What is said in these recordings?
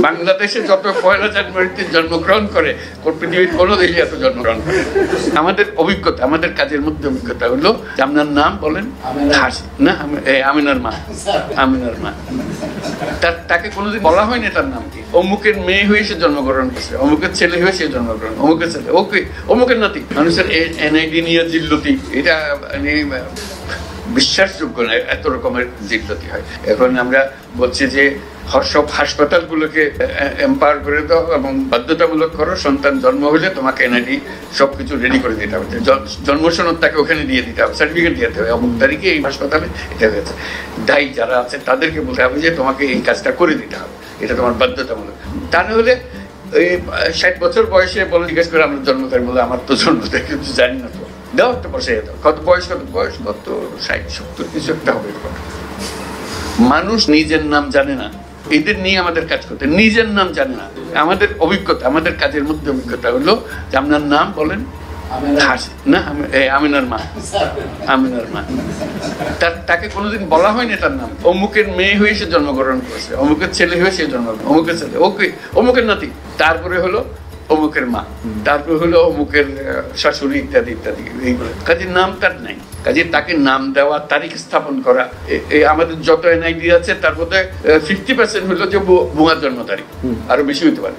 বাংলাদেশে যত পয়লা জানুয়ারিতে জন্মগ্রহণ করে পৃথিবীর কোনো দেশে এত জন্মগ্রহণ করে। আমাদের অভিজ্ঞতা, আমাদের কাজের মধ্যে অভিজ্ঞতা হলো আপনার নাম বলেন না, আমিনার মা। আমিনার মা তাকে কোনোদিন বলা হয়নি তার নাম কি, অমুকের মেয়ে হয়ে সে জন্মগ্রহণ করছে, অমুকের ছেলে হয়ে সে জন্মগ্রহণ, অমুকের ছেলে ওকে অমুকের নাতি। মানুষের এনআইডি নিয়ে জিল্লতি, এটা বিশ্বাসযোগ্য না, এত রকমের জিল্লতি হয়। এখন আমরা বলছি যে সব হাসপাতালগুলোকে এম্পাওয়ার করে দাও এবং বাধ্যতামূলক করো, সন্তান জন্ম হলে তোমাকে এনআইডি সবকিছু রেডি করে দিতে হবে, জন্ম সনদ তাকে ওখানে দিয়ে দিতে হবে, সার্টিফিকেট দিতে হবে, অমুক তারিখে এই হাসপাতালে এটা হয়েছে। দায়ী যারা আছে তাদেরকে বলতে হবে যে তোমাকে এই কাজটা করে দিতে হবে, এটা তোমার বাধ্যতামূলক। তা নাহলে এই 60 বছর বয়সে বলে জিজ্ঞেস করে আমার জন্ম তারিখ, বলে আমার তো জন্ম তারিখ কিছু জানি না, তো দাও একটা বসে দাও, কত বয়স, কত 60 70 কিছু একটা হবে। মানুষ নিজের নাম জানে না, এদের নিয়ে আমাদের কাজ করতে, নিজের নাম জানে না। আমাদের অভিজ্ঞতা, আমাদের কাজের মধ্যে অভিজ্ঞতা হলো যে আপনার নাম বলেন না, আমিনার মা। আমিনার মা তাকে কোনোদিন বলা হয়নি তার নাম, অমুকের মেয়ে হয়ে সে জন্মগ্রহণ করেছে, অমুকের ছেলে হয়ে সে জন্মগ্রহণ, অমুকের ছেলে ওকে অমুকের নাতি, তারপরে হলো অমুকের মা, তারপরে হলো অমুকের শাশুড়ি, ইত্যাদি ইত্যাদি। এইগুলো কাজের নাম তার নাই, কাজে তাকে নাম দেওয়া, তারিখ স্থাপন করা। আমাদের যত এনআইডি আছে তার মধ্যে 50% হলো যে বুয়ার জন্ম তারিখ, আরো বেশি হতে পারে।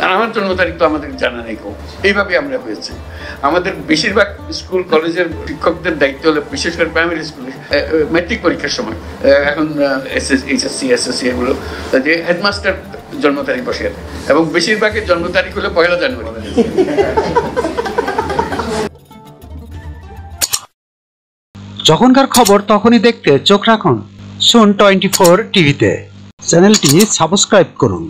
আর আমার জন্ম তারিখ তো আমাদের জানা নেই কেউ। এইভাবে আমরা হয়েছে। আমাদের বেশিরভাগ স্কুল কলেজের শিক্ষকদের দায়িত্ব হলো, বিশেষ করে প্রাইমারি স্কুলে ম্যাট্রিক পরীক্ষার সময়, এখন এইচএসসি এসএসসি এগুলো, যে হেডমাস্টার জন্ম তারিখ বসিয়ে দেয় এবং বেশিরভাগের জন্ম তারিখ হলো পয়লা জানুয়ারি। যখনকার খবর তখনই দেখতে চোখ রাখুন সুন 24 টিভিতে। চ্যানেলটি সাবস্ক্রাইব করুন।